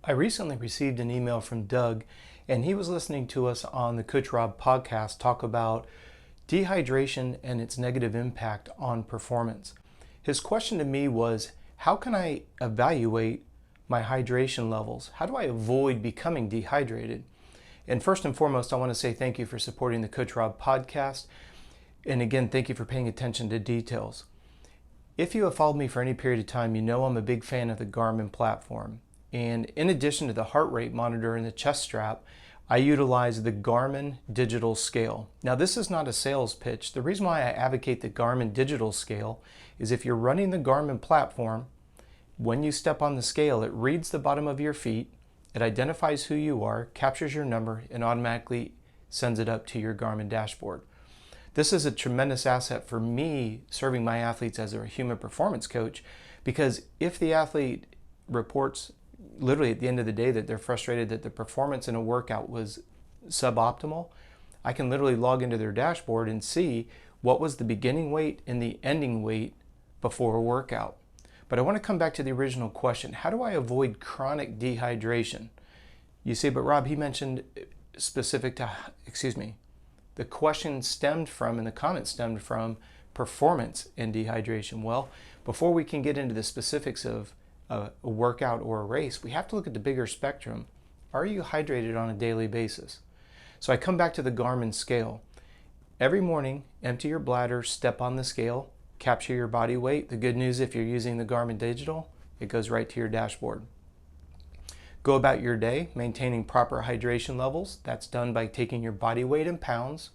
I recently received an email from Doug, and he was listening to us on the Coach Robb podcast talk about dehydration and its negative impact on performance. His question to me was, how can I evaluate my hydration levels? How do I avoid becoming dehydrated? And first and foremost, I want to say thank you for supporting the Coach Robb podcast. And again, thank you for paying attention to details. If you have followed me for any period of time, you know I'm a big fan of the Garmin platform. And in addition to the heart rate monitor and the chest strap, I utilize the Garmin digital scale. Now, this is not a sales pitch. The reason why I advocate the Garmin digital scale is if you're running the Garmin platform, when you step on the scale, it reads the bottom of your feet, it identifies who you are, captures your number, and automatically sends it up to your Garmin dashboard. This is a tremendous asset for me serving my athletes as a human performance coach, because if the athlete reports literally at the end of the day that they're frustrated that the performance in a workout was suboptimal, I can literally log into their dashboard and see what was the beginning weight and the ending weight before a workout. But I want to come back to the original question. How do I avoid chronic dehydration? You see, but Rob, he mentioned specific to, the question stemmed from and the comment stemmed from performance and dehydration. Well, before we can get into the specifics of a workout or a race, we have to look at the bigger spectrum. Are you hydrated on a daily basis? So I come back to the Garmin scale. Every morning, empty your bladder, step on the scale, capture your body weight. The good news, if you're using the Garmin digital, it goes right to your dashboard. Go about your day maintaining proper hydration levels. That's done by taking your body weight in pounds,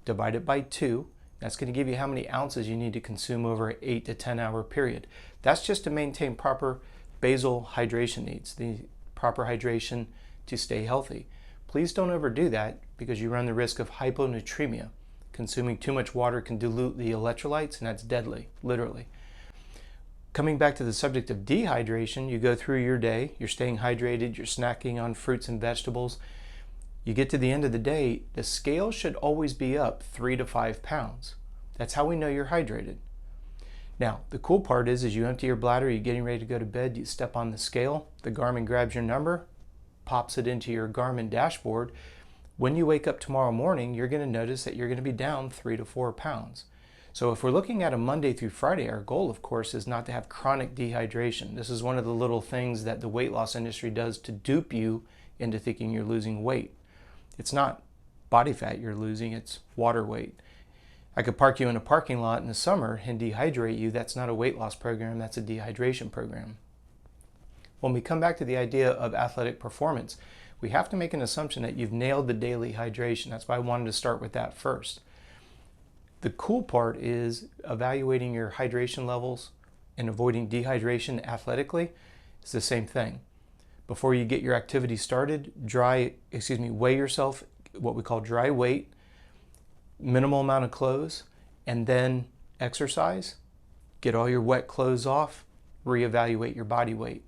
divide it by 2. That's going to give you how many ounces you need to consume over an 8 to 10 hour period. That's just to maintain proper basal hydration needs, the proper hydration to stay healthy. Please don't overdo that because you run the risk of hyponatremia. Consuming too much water can dilute the electrolytes, and that's deadly, literally. Coming back to the subject of dehydration, you go through your day, you're staying hydrated, you're snacking on fruits and vegetables. You get to the end of the day, the scale should always be up 3 to 5 pounds. That's how we know you're hydrated. Now, the cool part is you empty your bladder, you're getting ready to go to bed, you step on the scale, the Garmin grabs your number, pops it into your Garmin dashboard. When you wake up tomorrow morning, you're going to notice that you're going to be down 3 to 4 pounds. So if we're looking at a Monday through Friday, our goal, of course, is not to have chronic dehydration. This is one of the little things that the weight loss industry does to dupe you into thinking you're losing weight. It's not body fat you're losing, it's water weight. I could park you in a parking lot in the summer and dehydrate you. That's not a weight loss program, that's a dehydration program. When we come back to the idea of athletic performance, we have to make an assumption that you've nailed the daily hydration. That's why I wanted to start with that first. The cool part is evaluating your hydration levels and avoiding dehydration athletically is the same thing. Before you get your activity started, weigh yourself, what we call dry weight, minimal amount of clothes, and then exercise. Get all your wet clothes off, reevaluate your body weight.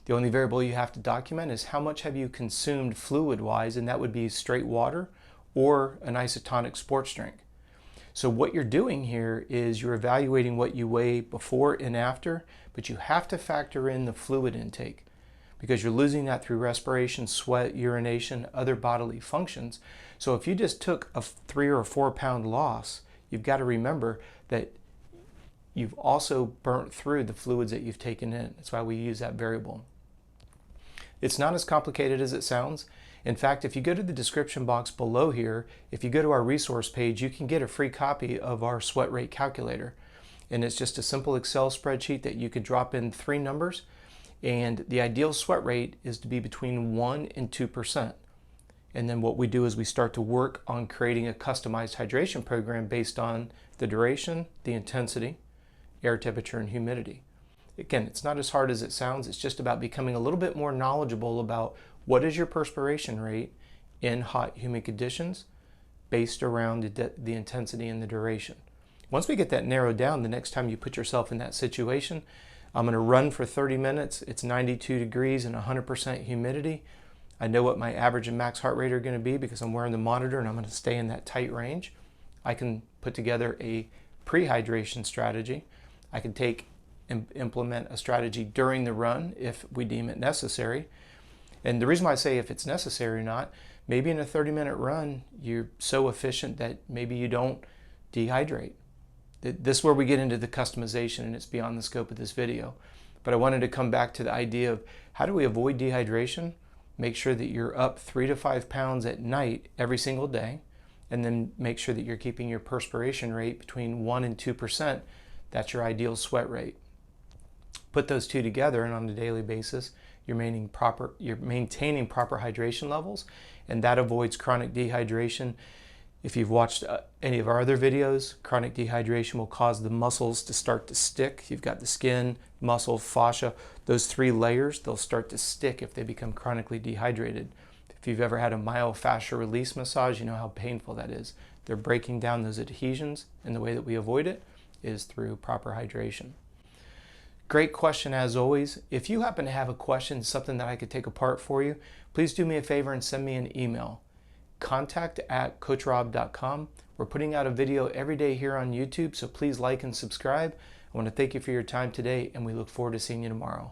The only variable you have to document is how much have you consumed fluid-wise, and that would be straight water or an isotonic sports drink. So what you're doing here is you're evaluating what you weigh before and after, but you have to factor in the fluid intake because you're losing that through respiration, sweat, urination, other bodily functions. So if you just took a 3 or 4 pound loss, you've got to remember that you've also burnt through the fluids that you've taken in. That's why we use that variable. It's not as complicated as it sounds. In fact, if you go to the description box below here, if you go to our resource page, you can get a free copy of our sweat rate calculator. And it's just a simple Excel spreadsheet that you could drop in 3 numbers. And the ideal sweat rate is to be between 1 and 2%. And then what we do is we start to work on creating a customized hydration program based on the duration, the intensity, air temperature, and humidity. Again, it's not as hard as it sounds. It's just about becoming a little bit more knowledgeable about what is your perspiration rate in hot, humid conditions based around the intensity and the duration. Once we get that narrowed down, the next time you put yourself in that situation, I'm going to run for 30 minutes. It's 92 degrees and 100% humidity. I know what my average and max heart rate are going to be because I'm wearing the monitor and I'm going to stay in that tight range. I can put together a pre-hydration strategy. I can implement a strategy during the run if we deem it necessary. And the reason why I say if it's necessary or not, maybe in a 30-minute run, you're so efficient that maybe you don't dehydrate. This is where we get into the customization, and it's beyond the scope of this video. But I wanted to come back to the idea of how do we avoid dehydration? Make sure that you're up 3 to 5 pounds at night every single day, and then make sure that you're keeping your perspiration rate between 1 and 2%. That's your ideal sweat rate. Put those two together, and on a daily basis, you're maintaining proper hydration levels, and that avoids chronic dehydration. If you've watched any of our other videos, chronic dehydration will cause the muscles to start to stick. You've got the skin, muscle, fascia, those 3 layers, they'll start to stick if they become chronically dehydrated. If you've ever had a myofascial release massage, you know how painful that is. They're breaking down those adhesions, and the way that we avoid it is through proper hydration. Great question as always. If you happen to have a question, something that I could take apart for you, please do me a favor and send me an email. contact@coachrob.com. We're putting out a video every day here on YouTube, so please like and subscribe. I want to thank you for your time today, and we look forward to seeing you tomorrow.